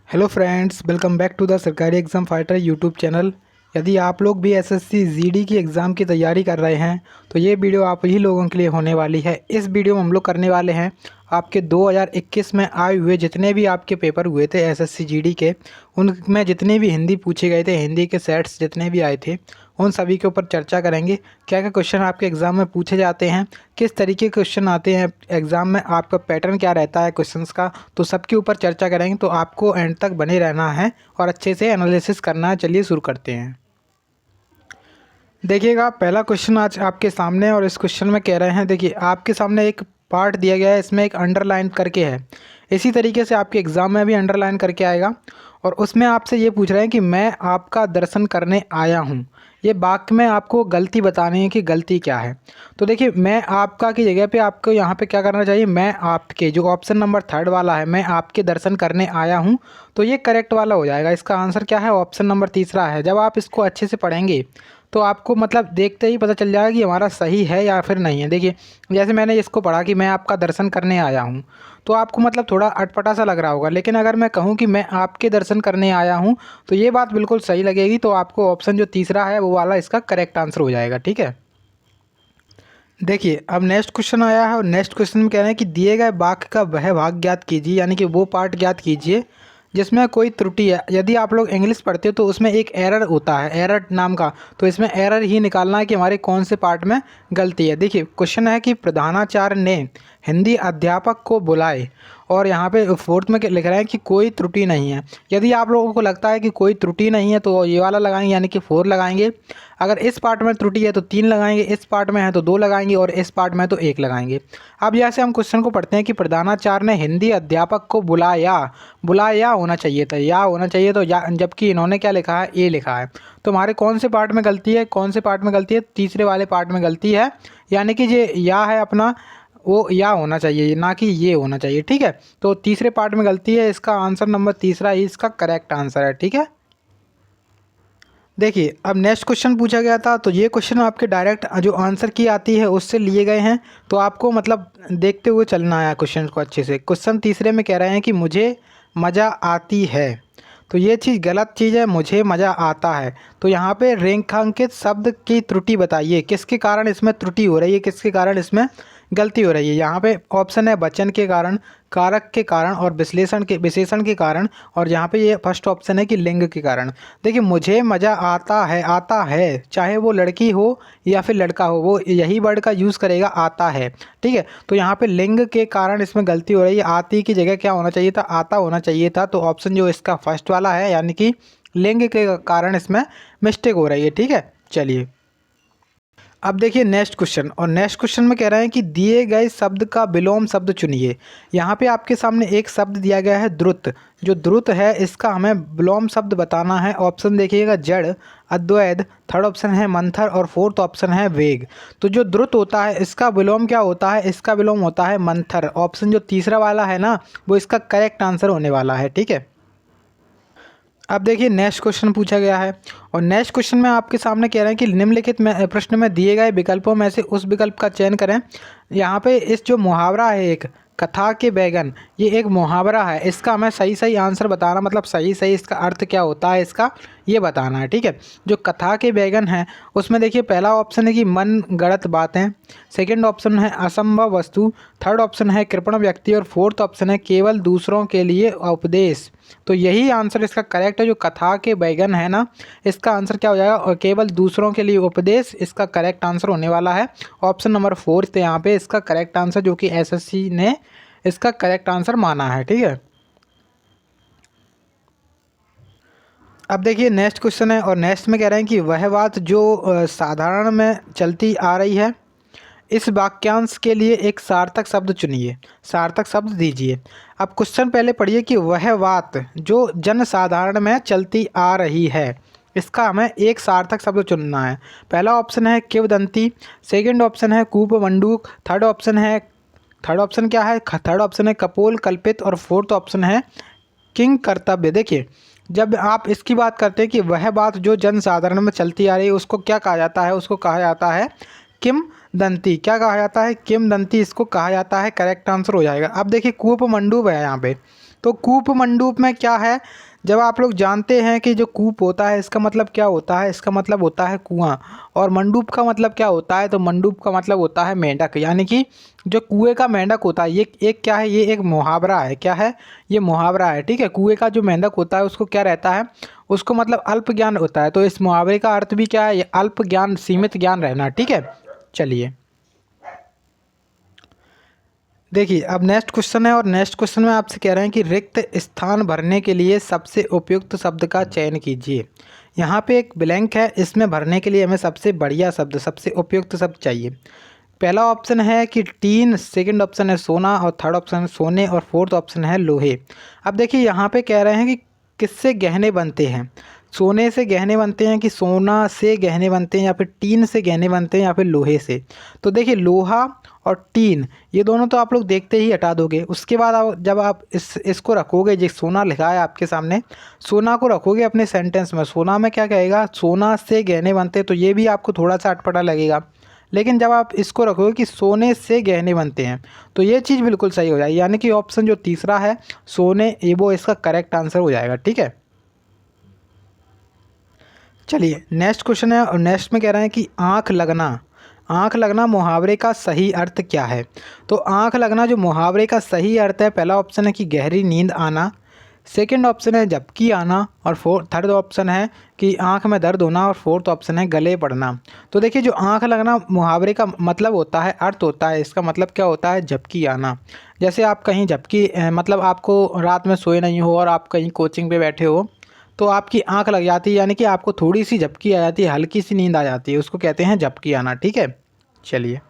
Hello friends, welcome back to the Sarkari Exam Fighter YouTube channel. यदि आप लोग भी एसएससी जीडी की एग्ज़ाम की तैयारी कर रहे हैं तो ये वीडियो आप ही लोगों के लिए होने वाली है। इस वीडियो में हम लोग करने वाले हैं आपके 2021 में आए हुए जितने भी आपके पेपर हुए थे एसएससी जीडी के, उनमें जितने भी हिंदी पूछे गए थे, हिंदी के सेट्स जितने भी आए थे, उन सभी के ऊपर चर्चा करेंगे। क्या क्या क्वेश्चन आपके एग्ज़ाम में पूछे जाते हैं, किस तरीके के क्वेश्चन आते हैं एग्ज़ाम में, आपका पैटर्न क्या रहता है क्वेश्चंस का, तो सबके ऊपर चर्चा करेंगे। तो आपको एंड तक बने रहना है और अच्छे से एनालिसिस करना है। चलिए शुरू करते हैं। देखिएगा, पहला क्वेश्चन आज आपके सामने है और इस क्वेश्चन में कह रहे हैं, देखिए आपके सामने एक पार्ट दिया गया है, इसमें एक अंडरलाइन करके है। इसी तरीके से आपके एग्ज़ाम में भी अंडरलाइन करके आएगा और उसमें आपसे ये पूछ रहे हैं कि मैं आपका दर्शन करने आया हूँ। ये वाक्य में आपको गलती बतानी है कि गलती क्या है। तो देखिए, मैं आपका की जगह पे आपको यहाँ पे क्या करना चाहिए, मैं आपके, जो ऑप्शन नंबर थर्ड वाला है, मैं आपके दर्शन करने आया हूँ, तो ये करेक्ट वाला हो जाएगा। इसका आंसर क्या है, ऑप्शन नंबर तीसरा है। जब आप इसको अच्छे से पढ़ेंगे तो आपको मतलब देखते ही पता चल जाएगा कि हमारा सही है या फिर नहीं है। देखिए, जैसे मैंने इसको पढ़ा कि मैं आपका दर्शन करने आया हूँ, तो आपको मतलब थोड़ा अटपटा सा लग रहा होगा, लेकिन अगर मैं कहूँ कि मैं आपके दर्शन करने आया हूँ तो ये बात बिल्कुल सही लगेगी। तो आपको ऑप्शन जो तीसरा है वो वाला इसका करेक्ट आंसर हो जाएगा। ठीक है, देखिए अब नेक्स्ट क्वेश्चन आया है और नेक्स्ट क्वेश्चन में कह रहे हैं कि दिए गए वाक्य का वह भाग ज्ञात कीजिए, यानी कि वो पार्ट ज्ञात कीजिए जिसमें कोई त्रुटि है। यदि आप लोग इंग्लिश पढ़ते हो तो उसमें एक एरर होता है, एरर नाम का, तो इसमें एरर ही निकालना है कि हमारे कौन से पार्ट में गलती है। देखिए क्वेश्चन है कि प्रधानाचार्य ने हिंदी अध्यापक को बुलाए और यहाँ पे फोर्थ में लिख रहे हैं कि कोई त्रुटि नहीं है। यदि आप लोगों को लगता है कि कोई त्रुटि नहीं है तो ये वाला लगाएंगे, यानी कि 4 लगाएंगे। अगर इस पार्ट में त्रुटि है तो 3 लगाएंगे, इस पार्ट में है तो 2 लगाएंगे और इस पार्ट में तो 1 लगाएंगे। अब जैसे हम क्वेश्चन को पढ़ते हैं कि प्रधानाचार्य ने हिंदी अध्यापक को बुलाया, बुलाया होना चाहिए था, या होना चाहिए तो या, जबकि इन्होंने क्या लिखा है, ए लिखा है। तो हमारे कौन से पार्ट में गलती है, कौन से पार्ट में गलती है, तीसरे वाले पार्ट में गलती है, यानी कि ये या है अपना, वो या होना चाहिए, ना कि ये होना चाहिए। ठीक है, तो तीसरे पार्ट में गलती है, इसका आंसर नंबर तीसरा ही इसका करेक्ट आंसर है। ठीक है, देखिए अब नेक्स्ट क्वेश्चन पूछा गया था, तो ये क्वेश्चन आपके डायरेक्ट जो आंसर की आती है उससे लिए गए हैं, तो आपको मतलब देखते हुए चलना है क्वेश्चन को अच्छे से। क्वेश्चन तीसरे में कह रहे हैं कि मुझे मज़ा आती है, तो ये चीज़ गलत चीज़ है, मुझे मज़ा आता है। तो यहाँ पे रेखांकित शब्द की त्रुटि बताइए, किसके कारण इसमें त्रुटि हो रही है, किसके कारण इसमें गलती हो रही है। यहाँ पे ऑप्शन है वचन के कारण, कारक के कारण और विशेषण के कारण, और यहाँ पे ये फर्स्ट ऑप्शन है कि लिंग के कारण। देखिए मुझे मज़ा आता है, आता है, चाहे वो लड़की हो या फिर लड़का हो, वो यही वर्ड का यूज़ करेगा, आता है। ठीक है, तो यहाँ पे लिंग के कारण इसमें गलती हो रही है। आती की जगह क्या होना चाहिए था, आता होना चाहिए था। तो ऑप्शन जो इसका फर्स्ट वाला है, यानी कि लिंग के कारण इसमें मिस्टेक हो रही है। ठीक है, चलिए अब देखिए नेक्स्ट क्वेश्चन, और नेक्स्ट क्वेश्चन में कह रहे हैं कि दिए गए शब्द का विलोम शब्द चुनिए। यहाँ पे आपके सामने एक शब्द दिया गया है द्रुत, जो द्रुत है इसका हमें विलोम शब्द बताना है। ऑप्शन देखिएगा जड़, अद्वैत, थर्ड ऑप्शन है मंथर और फोर्थ ऑप्शन है वेग। तो जो द्रुत होता है इसका विलोम क्या होता है, इसका विलोम होता है मंथर। ऑप्शन जो तीसरा वाला है ना, वो इसका करेक्ट आंसर होने वाला है। ठीक है, अब देखिए नेक्स्ट क्वेश्चन पूछा गया है और नेक्स्ट क्वेश्चन में आपके सामने कह रहे हैं कि निम्नलिखित में प्रश्न में दिए गए विकल्पों में से उस विकल्प का चयन करें। यहाँ पे इस जो मुहावरा है, एक कथा के बैगन, ये एक मुहावरा है, इसका हमें सही सही आंसर बताना, मतलब सही सही इसका अर्थ क्या होता है इसका, ये बताना है। ठीक है, जो कथा के बैगन है उसमें देखिए पहला ऑप्शन है कि मन गढ़ंत बातें, सेकंड ऑप्शन है असंभव वस्तु, थर्ड ऑप्शन है कृपण व्यक्ति और फोर्थ ऑप्शन है केवल दूसरों के लिए उपदेश। तो यही आंसर इसका करेक्ट है। जो कथा के बैगन है ना, इसका आंसर क्या हो जाएगा, और केवल दूसरों के लिए उपदेश, इसका करेक्ट आंसर होने वाला है ऑप्शन नंबर फोर्थ। यहाँ पे इसका करेक्ट आंसर जो कि एसएससी ने इसका करेक्ट आंसर माना है। ठीक है, अब देखिए नेक्स्ट क्वेश्चन है और नेक्स्ट में कह रहे हैं कि वह बात जो साधारण में चलती आ रही है, इस वाक्यांश के लिए एक सार्थक शब्द चुनिए, सार्थक शब्द दीजिए। अब क्वेश्चन पहले पढ़िए कि वह बात जो जनसाधारण में चलती आ रही है, इसका हमें एक सार्थक शब्द चुनना है। पहला ऑप्शन है किंवदंती, सेकंड ऑप्शन है कूपमंडूक, थर्ड ऑप्शन क्या है, थर्ड ऑप्शन है कपोल कल्पित और फोर्थ ऑप्शन है किंग कर्तव्य। देखिए जब आप इसकी बात करते हैं कि वह बात जो जनसाधारण में चलती आ रही है, उसको क्या कहा जाता है, उसको कहा जाता है किंवदंती। क्या कहा जाता है, किंवदंती इसको कहा जाता है। करेक्ट आंसर हो जाएगा। अब देखिए कूपमंडूक है यहाँ पे, तो कूप मंडूप में क्या है, जब आप लोग जानते हैं कि जो कूप होता है इसका मतलब क्या होता है, इसका मतलब होता है कुआं, और मंडूप का मतलब क्या होता है, तो मंडूप का मतलब होता है मेंढक, यानी कि जो कुएं का मेंढक होता है, ये एक क्या है, ये एक मुहावरा है। क्या है, ये मुहावरा है, ठीक है। कुएं का जो मेंढक होता है उसको क्या रहता है, उसको मतलब अल्प ज्ञान होता है। तो इस मुहावरे का अर्थ भी क्या है, ये अल्प ज्ञान, सीमित ज्ञान रहना, ठीक है। चलिए देखिए, अब नेक्स्ट क्वेश्चन है, और नेक्स्ट क्वेश्चन में आपसे कह रहे हैं कि रिक्त स्थान भरने के लिए सबसे उपयुक्त शब्द का चयन कीजिए। यहाँ पे एक ब्लैंक है, इसमें भरने के लिए हमें सबसे बढ़िया शब्द, सबसे उपयुक्त शब्द चाहिए। पहला ऑप्शन है कि टीन, सेकंड ऑप्शन है सोना, और थर्ड ऑप्शन है सोने, और फोर्थ ऑप्शन है लोहे। अब देखिए यहाँ पे कह रहे हैं कि किससे गहने बनते हैं, सोने से गहने बनते हैं कि सोना से गहने बनते हैं, या फिर टीन से गहने बनते हैं, या फिर लोहे से। तो देखिए लोहा और टीन, ये दोनों तो आप लोग देखते ही हटा दोगे। उसके बाद जब आप इसको रखोगे, जो सोना लिखा है आपके सामने, सोना को रखोगे अपने सेंटेंस में, सोना में क्या कहेगा, सोना से गहने बनते हैं, तो ये भी आपको थोड़ा सा अटपटा लगेगा। लेकिन जब आप इसको रखोगे कि सोने से गहने बनते हैं, तो ये चीज़ बिल्कुल सही हो जाएगी, यानी कि ऑप्शन जो तीसरा है सोने, ये वो इसका करेक्ट आंसर हो जाएगा, ठीक है। चलिए नेक्स्ट क्वेश्चन है, और नेक्स्ट में कह रहे हैं कि आँख लगना, आँख लगना मुहावरे का सही अर्थ क्या है। तो आँख लगना जो मुहावरे का सही अर्थ है, पहला ऑप्शन है कि गहरी नींद आना, सेकंड ऑप्शन है झपकी आना, और थर्ड ऑप्शन है कि आँख में दर्द होना, और फोर्थ ऑप्शन है गले पड़ना। तो देखिए जो आँख लगना मुहावरे का मतलब होता है, अर्थ होता है, इसका मतलब क्या होता है, झपकी आना। जैसे आप कहीं झपकी मतलब आपको रात में सोए नहीं हो और आप कहीं कोचिंग पे बैठे हो, तो आपकी आंख लग जाती है, यानी कि आपको थोड़ी सी झपकी आ जाती है, हल्की सी नींद आ जाती है, उसको कहते हैं झपकी आना, ठीक है। चलिए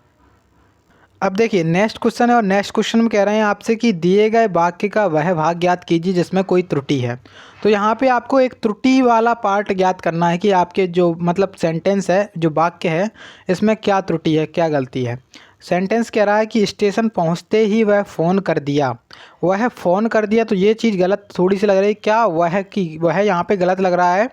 अब देखिए नेक्स्ट क्वेश्चन है, और नेक्स्ट क्वेश्चन में कह रहे हैं आपसे कि दिए गए वाक्य का वह भाग ज्ञात कीजिए जिसमें कोई त्रुटि है। तो यहाँ पे आपको एक त्रुटि वाला पार्ट ज्ञात करना है कि आपके जो मतलब सेंटेंस है, जो वाक्य है, इसमें क्या त्रुटि है, क्या गलती है। सेंटेंस कह रहा है कि स्टेशन पहुँचते ही वह फ़ोन कर दिया, वह फ़ोन कर दिया, तो ये चीज़ गलत थोड़ी सी लग रही है। क्या वह की वह यहाँ पे गलत लग रहा है,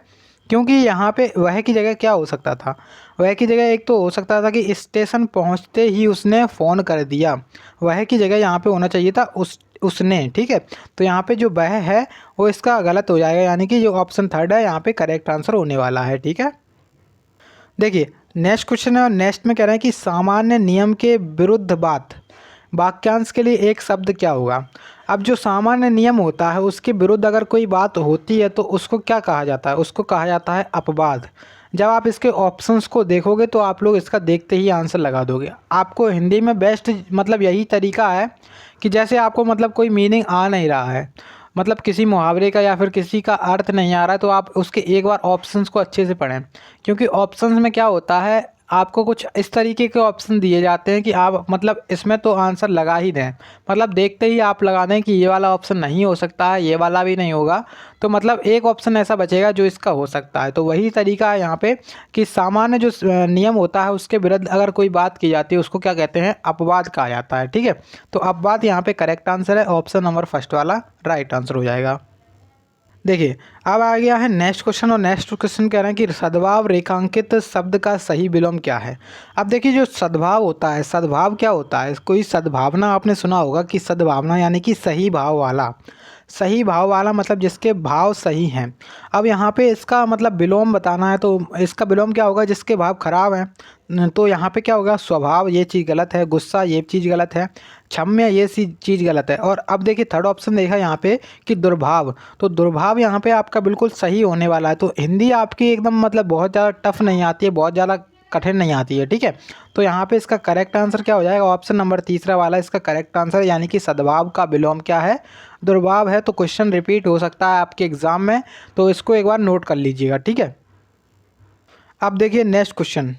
क्योंकि यहाँ पे वह की जगह क्या हो सकता था, वह की जगह एक तो हो सकता था कि स्टेशन पहुँचते ही उसने फ़ोन कर दिया, वह की जगह यहाँ पे होना चाहिए था उसने, ठीक है। तो यहाँ पे जो वह है वो इसका गलत हो जाएगा, यानी कि जो ऑप्शन थर्ड है यहाँ पे करेक्ट आंसर होने वाला है, ठीक है। देखिए नेक्स्ट क्वेश्चन है, और नेक्स्ट में कह रहे हैं कि सामान्य नियम के विरुद्ध बात, वाक्यांश के लिए एक शब्द क्या होगा। अब जो सामान्य नियम होता है उसके विरुद्ध अगर कोई बात होती है तो उसको क्या कहा जाता है, उसको कहा जाता है अपवाद। जब आप इसके ऑप्शंस को देखोगे तो आप लोग इसका देखते ही आंसर लगा दोगे। आपको हिंदी में बेस्ट मतलब यही तरीका है कि जैसे आपको मतलब कोई मीनिंग आ नहीं रहा है, मतलब किसी मुहावरे का या फिर किसी का अर्थ नहीं आ रहा है, तो आप उसके एक बार ऑप्शंस को अच्छे से पढ़ें, क्योंकि ऑप्शंस में क्या होता है, आपको कुछ इस तरीके के ऑप्शन दिए जाते हैं कि आप मतलब इसमें तो आंसर लगा ही दें, मतलब देखते ही आप लगा दें कि ये वाला ऑप्शन नहीं हो सकता है, ये वाला भी नहीं होगा, तो मतलब एक ऑप्शन ऐसा बचेगा जो इसका हो सकता है। तो वही तरीका है यहाँ पे कि सामान्य जो नियम होता है उसके विरुद्ध अगर कोई बात की जाती है उसको क्या कहते हैं, अपवाद कहा जाता है, ठीक है। तो अपवाद यहाँ पे करेक्ट आंसर है, ऑप्शन नंबर फर्स्ट वाला राइट आंसर हो जाएगा। देखिए अब आ गया है नेक्स्ट क्वेश्चन, और नेक्स्ट क्वेश्चन कह रहे हैं कि सद्भाव रेखांकित शब्द का सही विलोम क्या है। अब देखिए जो सद्भाव होता है, सद्भाव क्या होता है, कोई सद्भावना आपने सुना होगा कि सद्भावना यानी कि सही भाव वाला, सही भाव वाला मतलब जिसके भाव सही हैं। अब यहाँ पे इसका मतलब विलोम बताना है, तो इसका विलोम क्या होगा, जिसके भाव खराब हैं। तो यहाँ पे क्या होगा, स्वभाव ये चीज़ गलत है, गुस्सा ये चीज़ गलत है, क्षम्य ये चीज़ गलत है। और अब देखिए थर्ड ऑप्शन देखा यहाँ पे कि दुर्भाव, तो दुर्भाव यहाँ पे आपका बिल्कुल सही होने वाला है। तो हिंदी आपकी एकदम मतलब बहुत ज़्यादा टफ नहीं आती है, बहुत ज़्यादा कठिन नहीं आती है, ठीक है। तो यहाँ पे इसका करेक्ट आंसर क्या हो जाएगा, ऑप्शन नंबर तीसरा वाला इसका करेक्ट आंसर, यानी कि सद्भाव का विलोम क्या है, दुर्भाव है। तो क्वेश्चन रिपीट हो सकता है आपके एग्ज़ाम में, तो इसको एक बार नोट कर लीजिएगा, ठीक है। अब देखिए नेक्स्ट क्वेश्चन,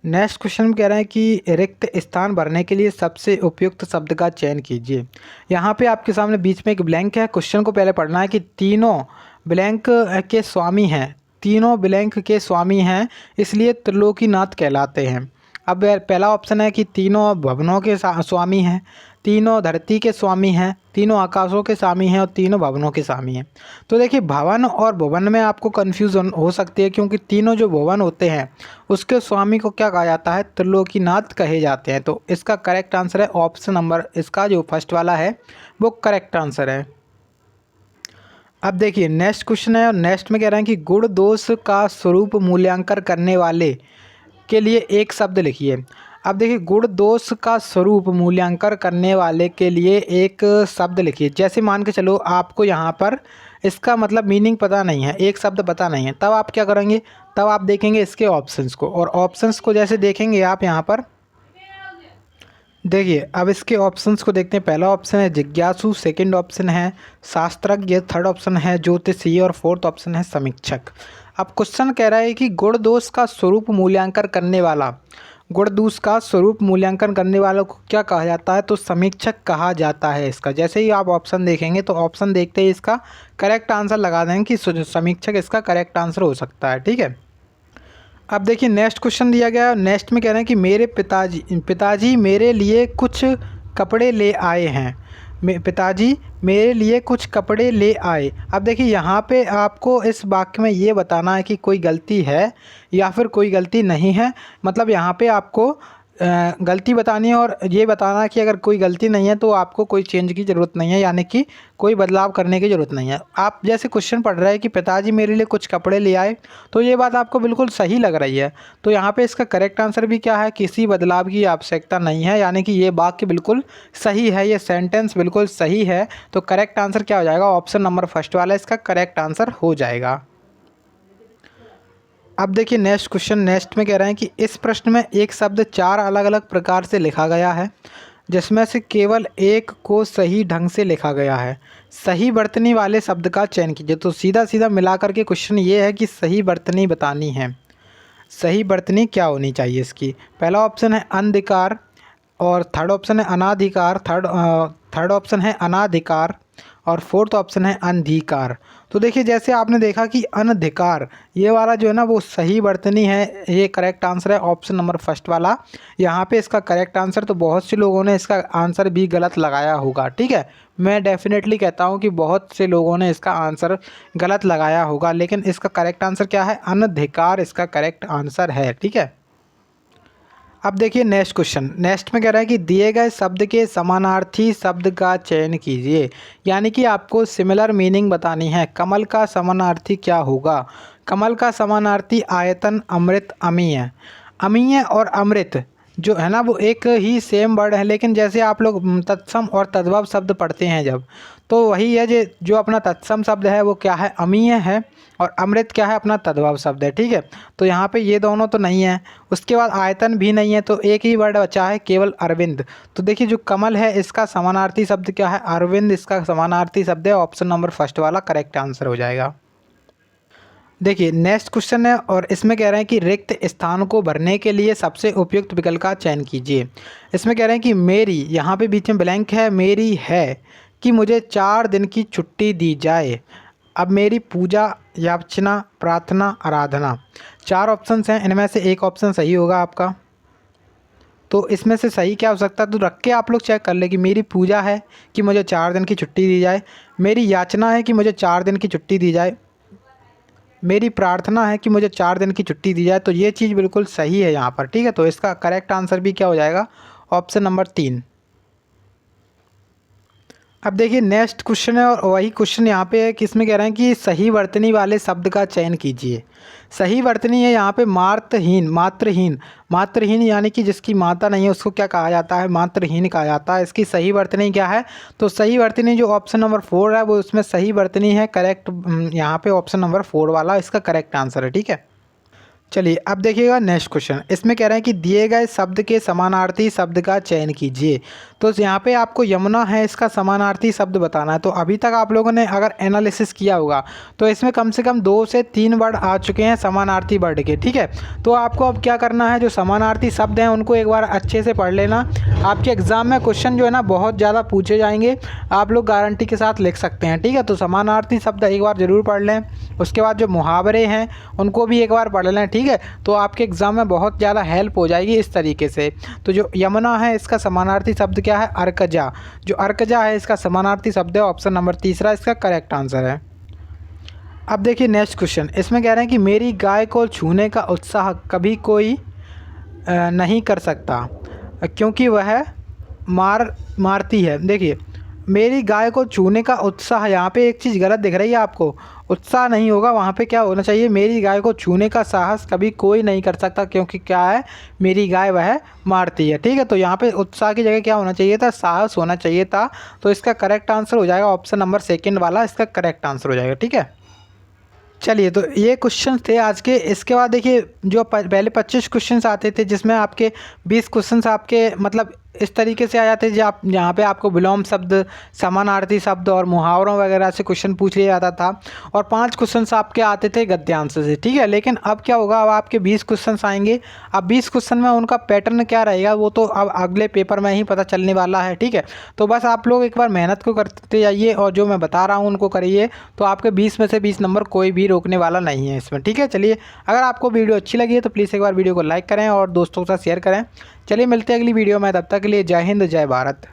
नेक्स्ट क्वेश्चन में कह रहे हैं कि रिक्त स्थान भरने के लिए सबसे उपयुक्त शब्द का चयन कीजिए। यहाँ पे आपके सामने बीच में एक ब्लैंक है, क्वेश्चन को पहले पढ़ना है कि तीनों ब्लैंक के स्वामी हैं, तीनों ब्लैंक के स्वामी हैं इसलिए त्रिलोकीनाथ कहलाते हैं। अब पहला ऑप्शन है कि तीनों भवनों के स्वामी हैं, तीनों धरती के स्वामी हैं, तीनों आकाशों के स्वामी हैं, और तीनों भवनों के स्वामी हैं। तो देखिए भवन और भुवन में आपको कन्फ्यूज़न हो सकती है, क्योंकि तीनों जो भवन होते हैं उसके स्वामी को क्या कहा जाता है, त्रिलोकीनाथ कहे जाते हैं। तो इसका करेक्ट आंसर है ऑप्शन नंबर, इसका जो फर्स्ट वाला है वो करेक्ट आंसर है। अब देखिए नेक्स्ट क्वेश्चन है और नेक्स्ट में कह रहे हैं कि गुण दोष का स्वरूप मूल्यांकन करने वाले के लिए एक शब्द लिखिए। अब देखिए गुण दोष का स्वरूप मूल्यांकन करने वाले के लिए एक शब्द लिखिए। जैसे मान के चलो आपको यहाँ पर इसका मतलब मीनिंग पता नहीं है, एक शब्द पता नहीं है, तब आप क्या करेंगे, तब आप देखेंगे इसके ऑप्शंस को, और ऑप्शंस को जैसे देखेंगे आप यहाँ पर देखिए। अब इसके ऑप्शंस को देखते हैं। पहला ऑप्शन है जिज्ञासु, सेकंड ऑप्शन है शास्त्रज्ञ, थर्ड ऑप्शन है ज्योतिषी और फोर्थ ऑप्शन है समीक्षक। अब क्वेश्चन कह रहा है कि गुण दोष का स्वरूप मूल्यांकन करने वाला, गुण दोष का स्वरूप मूल्यांकन करने वालों को क्या कहा जाता है, तो समीक्षक कहा जाता है इसका। जैसे ही आप ऑप्शन देखेंगे तो ऑप्शन देखते ही इसका करेक्ट आंसर लगा देंगे कि समीक्षक इसका करेक्ट आंसर हो सकता है। ठीक है। अब देखिए नेक्स्ट क्वेश्चन दिया गया है। नेक्स्ट में कह रहे हैं कि मेरे पिताजी मेरे लिए कुछ कपड़े ले आए हैं। पिताजी मेरे लिए कुछ कपड़े ले आए। अब देखिए यहाँ पे आपको इस वाक्य में ये बताना है कि कोई गलती है या फिर कोई गलती नहीं है। मतलब यहाँ पे आपको गलती बतानी है और ये बताना है कि अगर कोई गलती नहीं है तो आपको कोई चेंज की ज़रूरत नहीं है, यानी कि कोई बदलाव करने की ज़रूरत नहीं है। आप जैसे क्वेश्चन पढ़ रहे हैं कि पिताजी मेरे लिए कुछ कपड़े ले आए, तो ये बात आपको बिल्कुल सही लग रही है। तो यहाँ पे इसका करेक्ट आंसर भी क्या है, किसी बदलाव की आवश्यकता नहीं है, यानी कि ये वाक्य बिल्कुल सही है, ये सेंटेंस बिल्कुल सही है। तो करेक्ट आंसर क्या हो जाएगा, ऑप्शन नंबर फर्स्ट वाला इसका करेक्ट आंसर हो जाएगा। अब देखिए नेक्स्ट क्वेश्चन, नेक्स्ट में कह रहे हैं कि इस प्रश्न में एक शब्द चार अलग अलग प्रकार से लिखा गया है, जिसमें से केवल एक को सही ढंग से लिखा गया है। सही वर्तनी वाले शब्द का चयन कीजिए। तो सीधा सीधा मिला करके क्वेश्चन ये है कि सही वर्तनी बतानी है। सही वर्तनी क्या होनी चाहिए इसकी। पहला ऑप्शन है अनधिकार और थर्ड ऑप्शन है अनाधिकार, थर्ड ऑप्शन है अनाधिकार और फोर्थ ऑप्शन है अनधिकार। तो देखिए जैसे आपने देखा कि अनधिकार ये वाला जो है ना वो सही वर्तनी है, ये करेक्ट आंसर है ऑप्शन नंबर फर्स्ट वाला। यहाँ पे इसका करेक्ट आंसर, तो बहुत से लोगों ने इसका आंसर भी गलत लगाया होगा। ठीक है, मैं डेफिनेटली कहता हूँ कि बहुत से लोगों ने इसका आंसर गलत लगाया होगा, लेकिन इसका करेक्ट आंसर क्या है, अनधिकार इसका करेक्ट आंसर है। ठीक है। अब देखिए नेक्स्ट क्वेश्चन, नेक्स्ट में कह रहा है कि दिए गए शब्द के समानार्थी शब्द का चयन कीजिए। यानी कि आपको सिमिलर मीनिंग बतानी है। कमल का समानार्थी क्या होगा। कमल का समानार्थी आयतन, अमृत, अमीय। अमीय और अमृत जो है ना वो एक ही सेम वर्ड है, लेकिन जैसे आप लोग तत्सम और तद्भव शब्द पढ़ते हैं जब, तो वही है जो अपना तत्सम शब्द है वो क्या है, अमीय है, और अमृत क्या है, अपना तद्भव शब्द है। ठीक है, तो यहाँ पे ये दोनों तो नहीं है। उसके बाद आयतन भी नहीं है, तो एक ही वर्ड बचा है केवल अरविंद। तो देखिए जो कमल है इसका समानार्थी शब्द क्या है, अरविंद इसका समानार्थी शब्द है। ऑप्शन नंबर फर्स्ट वाला करेक्ट आंसर हो जाएगा। देखिए नेक्स्ट क्वेश्चन है और इसमें कह रहे हैं कि रिक्त स्थान को भरने के लिए सबसे उपयुक्त विकल्प का चयन कीजिए। इसमें कह रहे हैं कि मेरी, यहाँ पे बीच में ब्लैंक है, मेरी है कि मुझे 4 दिन की छुट्टी दी जाए। अब मेरी पूजा, याचना, प्रार्थना, आराधना, 4 ऑप्शंस हैं, इनमें से एक ऑप्शन सही होगा आपका। तो इसमें से सही क्या हो सकता है, तो रख के आप लोग चेक कर ले कि मेरी पूजा है कि मुझे 4 दिन की छुट्टी दी जाए, मेरी याचना है कि मुझे 4 दिन की छुट्टी दी जाए, मेरी प्रार्थना है कि मुझे 4 दिन की छुट्टी दी जाए। तो ये चीज़ बिल्कुल सही है यहाँ पर। ठीक है, तो इसका करेक्ट आंसर भी क्या हो जाएगा, ऑप्शन नंबर 3। अब देखिए नेक्स्ट क्वेश्चन है और वही क्वेश्चन यहाँ पे है कि इसमें कह रहे हैं कि सही वर्तनी वाले शब्द का चयन कीजिए। सही वर्तनी है यहाँ पे मात्रहीन, मात्रहीन, मात्रहीन यानी कि जिसकी माता नहीं है उसको क्या कहा जाता है, मात्रहीन कहा जाता है। इसकी सही वर्तनी क्या है, तो सही वर्तनी जो ऑप्शन नंबर 4 है वो उसमें सही वर्तनी है। करेक्ट यहाँ पे ऑप्शन नंबर 4 वाला इसका करेक्ट आंसर है। ठीक है, चलिए अब देखिएगा नेक्स्ट क्वेश्चन। इसमें कह रहे हैं कि दिए गए शब्द के समानार्थी शब्द का चयन कीजिए। तो यहाँ पे आपको यमुना है इसका समानार्थी शब्द बताना है। तो अभी तक आप लोगों ने अगर एनालिसिस किया होगा तो इसमें कम से कम 2 से 3 वर्ड आ चुके हैं समानार्थी वर्ड के। ठीक है, तो आपको अब क्या करना है, जो समानार्थी शब्द हैं उनको एक बार अच्छे से पढ़ लेना। आपके एग्ज़ाम में क्वेश्चन जो है ना बहुत ज़्यादा पूछे जाएंगे, आप लोग गारंटी के साथ लिख सकते हैं। ठीक है, तो समानार्थी शब्द एक बार ज़रूर पढ़ लें। उसके बाद जो मुहावरे हैं उनको भी एक बार पढ़ लें। ठीक है, तो आपके एग्ज़ाम में बहुत ज़्यादा हेल्प हो जाएगी इस तरीके से। तो जो यमुना है इसका समानार्थी शब्द क्या है, अर्कजा। जो अर्कजा है इसका समानार्थी शब्द है, ऑप्शन नंबर 3 इसका करेक्ट आंसर है। अब देखिए नेक्स्ट क्वेश्चन, इसमें कह रहे हैं कि मेरी गाय को छूने का उत्साह कभी कोई नहीं कर सकता क्योंकि वह मारती है। देखिए मेरी गाय को छूने का उत्साह, यहाँ पे एक चीज़ गलत दिख रही है आपको, उत्साह नहीं होगा, वहाँ पे क्या होना चाहिए, मेरी गाय को छूने का साहस कभी कोई नहीं कर सकता, क्योंकि क्या है, मेरी गाय वह मारती है। ठीक है, तो यहाँ पे उत्साह की जगह क्या होना चाहिए था, साहस होना चाहिए था। तो इसका करेक्ट आंसर हो जाएगा ऑप्शन नंबर सेकंड वाला, इसका करेक्ट आंसर हो जाएगा। ठीक है, चलिए तो ये क्वेश्चन थे आज के। इसके बाद देखिए जो पहले 25 क्वेश्चंस आते थे, जिसमें आपके 20 क्वेश्चंस आपके मतलब इस तरीके से आ जाते थे आप यहाँ पे आपको विलोम शब्द, समानार्थी शब्द और मुहावरों वगैरह से क्वेश्चन पूछ लिया जाता था, और 5 क्वेश्चंस आपके आते थे गद्यांश से। ठीक है, लेकिन अब क्या होगा, अब आपके 20 क्वेश्चंस आएंगे। अब 20 क्वेश्चन में उनका पैटर्न क्या रहेगा वो तो अब अगले पेपर में ही पता चलने वाला है। ठीक है, तो बस आप लोग एक बार मेहनत को करते जाइए और जो मैं बता रहा हूँ उनको करिए, तो आपके 20 में से 20 नंबर कोई भी रोकने वाला नहीं है इसमें। ठीक है, चलिए अगर आपको वीडियो अच्छी लगी है तो प्लीज़ एक बार वीडियो को लाइक करें और दोस्तों के साथ शेयर करें। चलिए मिलते हैं अगली वीडियो में, तब तक के लिए जय हिंद जय भारत।